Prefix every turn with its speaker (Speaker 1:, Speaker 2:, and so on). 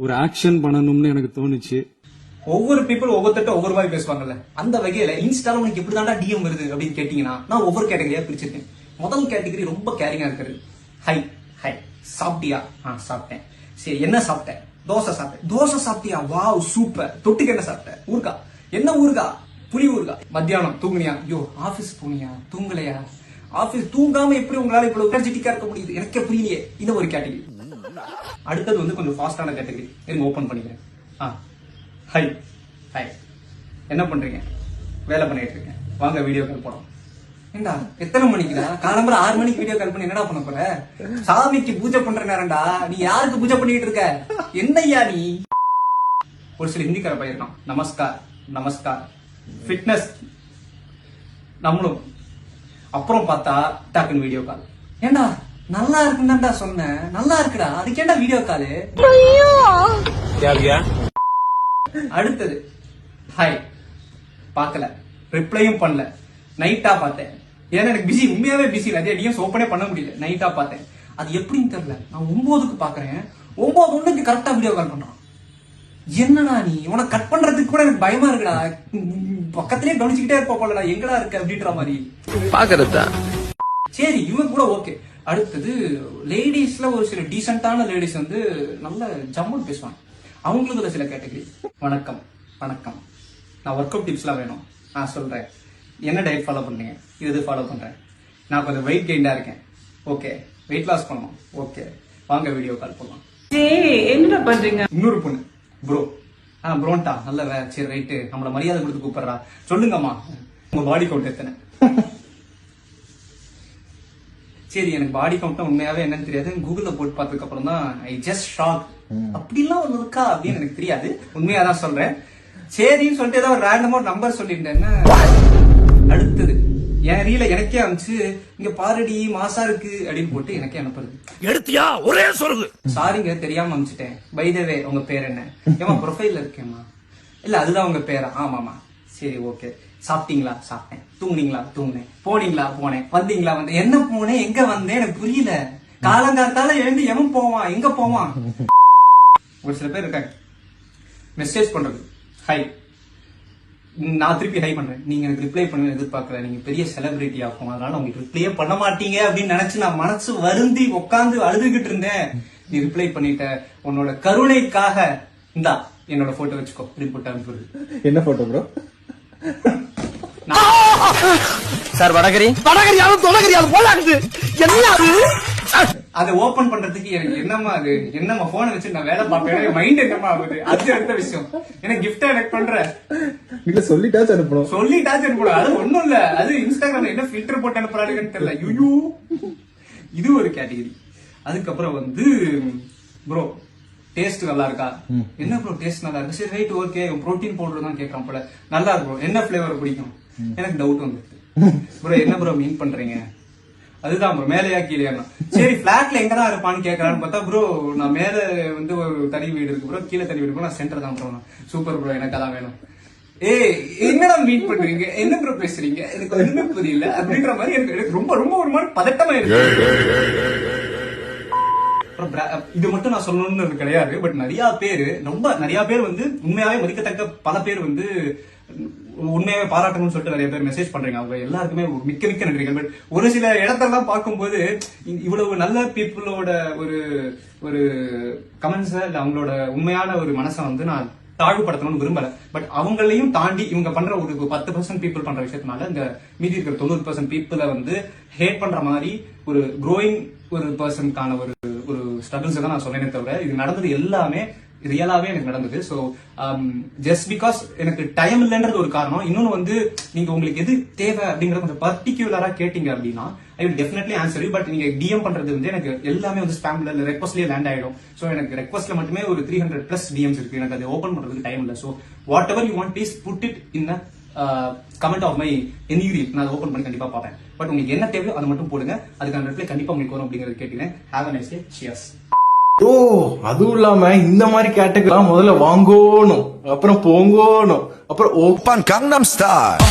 Speaker 1: ஒரு ஆக்ஷன் பண்ணணும்னு எனக்கு தோணுச்சு.
Speaker 2: ஒவ்வொரு பீப்புள் ஒவ்வொருத்தட்ட ஒவ்வொரு மாதிரி பேசுவாங்கல்ல, அந்த வகையில இன்ஸ்டால உனக்கு எப்படிதான்டா டிஎம் வருது அப்படின்னு கேட்டீங்கன்னா நான் ஒவ்வொரு கேட்டகரியா பிரிச்சிருக்கேன். முதல் கேட்டகரி ரொம்ப கேரிங்கா இருக்கிறது. ஹை ஹை சாப்பிட்டியா? சாப்பிட்டேன். சரி, என்ன சாப்பிட்டேன்? தோசை சாப்பிட்டேன். தோசை சாப்பிட்டியா? Wow super. தொட்டுக்கு என்ன சாப்பிட்டேன்? ஊர்கா. என்ன ஊர்கா? புளி ஊர்கா. மத்தியானம் தூங்குனியா? ஐயோ ஆபீஸ் போனியா? தூங்கலையா? ஆபீஸ் தூங்காம எப்படி உங்களால இவ்வளவு எனர்ஜெட்டிக்கா இருக்க முடியுது? எனக்கே புரியலையே. இந்த ஒரு கேட்டகரி. அடுத்தது வந்து கொஞ்சம் ஃபாஸ்டான கேட்டகரி. இருங்க ஓபன் பண்ணிக்கிறேன். ஹை ஹை என்ன பண்றீங்க? வேலை பண்ணிட்டு இருக்கேன். வாங்க வீடியோ கால் போறோம். ஏண்டா எத்தனை மணிக்குடா? காலம்பரம் 6 மணிக்கு வீடியோ கால் பண்ணி என்னடா பண்ண போற? சாமிக்கு பூஜை பண்ற நேரம்டா. நீ யாருக்கு பூஜை பண்ணிட்டு இருக்க? என்னய்யா நீ? ஒரு சில ஹிந்திக்கார பயிர்க்கான். நமஸ்கார் நமஸ்கார் ஃபிட்னஸ் நம்மளும். அப்புறம் பார்த்தா டக்குன்னு வீடியோ கால். ஏண்டா நல்லா இருக்குன்னு சொன்னேன். நல்லா இருக்குடா, அதுக்கேண்டா வீடியோ காலு? அடுத்தது ஹாய் பார்க்கல, ரிப்ளையும் பண்ணல. நைட்டா பார்த்தேன். ஏன்னா எனக்கு பிஸி, உண்மையாவே பிஸி இல்லை. அதே டிஎம்ஸ் ஓப்பனே பண்ண முடியல. நைட்டா பார்த்தேன். அது எப்படின்னு தெரியல. நான் 9க்கு பாக்குறேன். 9:01 கரெக்டா வீடியோ கால் பண்றான். என்னடா நீ? உனக்கு கட் பண்றதுக்கு கூட எனக்கு பயமா இருக்குடா. பக்கத்திலேயே கவனிச்சுக்கிட்டே இருப்பா போலடா. எங்கடா இருக்க அப்படின்ற மாதிரி பாக்குறதா. சரி, இவங்க கூட ஓகே. அடுத்தது லேடிஸ்ல ஒரு சில டீசென்டான லேடிஸ் வந்து நல்ல ஜம்முன்னு பேசுவாங்க. அவங்களுக்கு சில கேட்டகரி. வணக்கம் வணக்கம், நான் ஒர்க் அவுட் டிப்ஸ்லாம் வேணும். நான் சொல்றேன். என்ன டயட் ஃபாலோ பண்றீங்க? இது ஃபாலோ பண்றேன். நான் கொஞ்சம் வெயிட் கெயின்டா இருக்கேன். ஓகே. வெயிட் லாஸ் பண்ணணும். ஓகே, வாங்க வீடியோ கால் பண்ணலாம்.
Speaker 3: என்ன பண்றீங்க?
Speaker 2: இன்னொரு பொண்ணு ப்ரோ. ப்ரோன்டா நல்ல சரி ரைட்டு, நம்மள மரியாதை கொடுத்து கூப்பிடுறா. சொல்லுங்கம்மா உங்க பாடி கவுண்ட் எத்தனை? சரி, எனக்கு பாடி கவுண்ட் உண்மையாவே என்னன்னு தெரியாது. கூகுள்ல போட்டு பார்த்ததுக்கு அப்புறம் தான் ஐ ஜஸ்ட் ஷாக். அப்படிலாம் ஒண்ணு இருக்கா அப்படின்னு எனக்கு தெரியாது. உண்மையாதான் சொல்றேன். சரின்னு சொல்லிட்டு ஏதாவது ரேண்டமா ஒரு நம்பர் சொல்லிட்டேன். அடுத்தது என் ரீல எனக்கே அனுப்பிச்சு, இங்க பாரடி மாசா இருக்கு அப்படின்னு போட்டு எனக்கே அனுப்புறது.
Speaker 4: எடுத்தியா ஒரே சொல்லுது.
Speaker 2: சாரிங்க, தெரியாம அனுப்பிச்சிட்டேன். பை த வே உங்க பேர் என்ன? ஏமா ப்ரொஃபைல்ல இருக்கேம்மா. இல்ல அதுதான் உங்க பேரா? ஆமாமா. சரி ஓகே. சாப்பிட்டீங்களா? சாப்பிட்டேன். தூங்குனீங்களா? தூங்குனேன். போனீங்களா? போனேன். வந்தீங்களா? வந்தேன். என்ன போனேன் எங்க வந்தேன் எனக்கு புரியல. காலங்காத்தால எழுந்து எவன் போவான்? எங்க போவான்? ஒரு சில பேர் இருக்காங்க மெசேஜ் பண்றது. ஹை, நான் திருப்பி ஹை பண்றேன். நீங்க எனக்கு ரிப்ளை பண்ணுவேன் எதிர்பார்க்கல. நீங்க பெரிய செலிபிரிட்டி ஆகும், அதனால உங்களுக்கு ரிப்ளையே பண்ண மாட்டீங்க அப்படின்னு நினைச்சு நான் மனசு வருந்தி உட்காந்து அழுதுகிட்டு இருந்தேன். நீ ரிப்ளை பண்ணிட்ட. உன்னோட கருணைக்காக இந்தா என்னோட போட்டோ வச்சுக்கோ அப்படின்னு போட்டு அனுப்புறது.
Speaker 1: என்ன போட்டோ ப்ரோ?
Speaker 4: சார் வடகரியாலும் தொடகரியாலும் போலாகுது. என்ன
Speaker 2: அதை ஓபன் பண்றதுக்கு எனக்கு என்னமா அது என்னமா போனை வச்சு நான் வேலை பார்ப்பேன். மைண்ட் என்னமா ஆகுது? அது அடுத்த விஷயம். எனக்கு கிஃப்டா எனக்கு பண்ற
Speaker 1: இல்ல சொல்லிட்டாச்சு அனுப்பணும்.
Speaker 2: சொல்லிட்டாச்சு அனுப்பணும். அது ஒண்ணும் இல்ல. அது இன்ஸ்டாகிராம்ல என்ன ஃபில்டர் போட்டு அனுப்புறாருன்னு தெரியல. யூ இது ஒரு கேட்டகரி. அதுக்கப்புறம் வந்து ப்ரோ டேஸ்ட் நல்லா இருக்கா? என்ன ப்ரோ டேஸ்ட் நல்லா இருக்கு. சரி ரைட் ஓகே. புரோட்டீன் பவுடர் தான் கேட்கறான் போல. நல்லா இருக்கும். என்ன பிளேவர் பிடிக்கும்? எனக்கு டவுட் வந்துருக்கு. ப்ரோ என்ன ப்ரோ மீன் பண்றீங்க? அதுதான் ப்ரோ மேலையா கீழே. சரி பிளாட்ல எங்கதான் இருப்பான்னு கேட்கறான்னு பார்த்தா, ப்ரோ நான் மேல வந்து ஒரு தனி வீடு இருக்கு ப்ரோ, கீழே தனி வீடு ப்ரோ, நான் சென்டர் தான் ப்ரோ. சூப்பர் ப்ரோ, எனக்கு அதான் வேணும். என்னடா மீட் பண்றீங்க? என்ன ப்ரோ பேசுறீங்க? எனக்கு ஒண்ணுமே புரியல அப்படின்ற மாதிரி எனக்கு ரொம்ப ரொம்ப ஒரு மாதிரி பதட்டமா இருக்கு. இது மட்டும் நான் சொல்லணும்னு கிடையாது. பட் நிறைய பேர் வந்து உண்மையாவே மதிக்கத்தக்க பல பேர் வந்து உண்மையாவே பாராட்டணும்னு சொல்லிட்டு நிறைய பேர் மெசேஜ் பண்றீங்க. அவங்க எல்லாருக்குமே மிக்க மிக்க நன்றிகள். பட் ஒரு சில இடத்தெல்லாம் பார்க்கும்போது இவ்வளவு நல்ல பீப்புளோட ஒரு கமெண்ட்ஸ் இல்ல அவங்களோட உண்மையான ஒரு மனசை வந்து நான் தாழ்வுபடுத்தணும்னு விரும்பல. பட் அவங்களையும் தாண்டி இவங்க பண்ற ஒரு 10% பீப்புள் பண்ற விஷயத்தினால இந்த மீதி இருக்கிற 90% பீப்புளை வந்து ஹேட் பண்ற மாதிரி ஒரு க்ரோயிங் ஒரு பர்சனுக்கான ஒரு ஸ்ட்ரகிள்ஸ் தான் நான் சொன்னேனே தவிர இது நடந்தது எல்லாமே ரியலாவே எனக்கு நடந்தது. ஸோ ஜஸ்ட் பிகாஸ் எனக்கு டைம் இல்லைன்றது ஒரு காரணம். இன்னொன்னு வந்து நீங்க உங்களுக்கு எது தேவை அப்படிங்கறத கொஞ்சம் பர்டிகுலரா கேட்டீங்க அப்படின்னா I will definitely answer you. But நீங்க டிஎம் பண்றது வந்து எனக்கு எல்லாமே வந்து ஸ்பாம்ல இல்ல ரெக்வஸ்ட்லயே லேண்ட் ஆயிடும். ஸோ எனக்கு ரெக்வஸ்ட்ல மட்டுமே ஒரு 300+ டிஎம்ஸ் இருக்கு. எனக்கு அதை ஓபன் பண்றதுக்கு டைம் இல்லை. So whatever you want please put it in comment of my any reel. நான் அதை ஓபன் பண்ணி கண்டிப்பா பார்ப்பேன். பட் உங்களுக்கு என்ன தேவையோ அதை மட்டும் போடுங்க. அதுக்கான ரிப்ளை கண்டிப்பா உங்களுக்கு வரும் அப்படிங்கறது கேட்டீங்க. Have a nice day. Cheers.
Speaker 5: ஓ அதுவும் இல்லாம இந்த மாதிரி கேட்டகரி முதல்ல வாங்கணும், அப்புறம் போங்கணும், அப்புறம்
Speaker 4: 오빤 강남스타일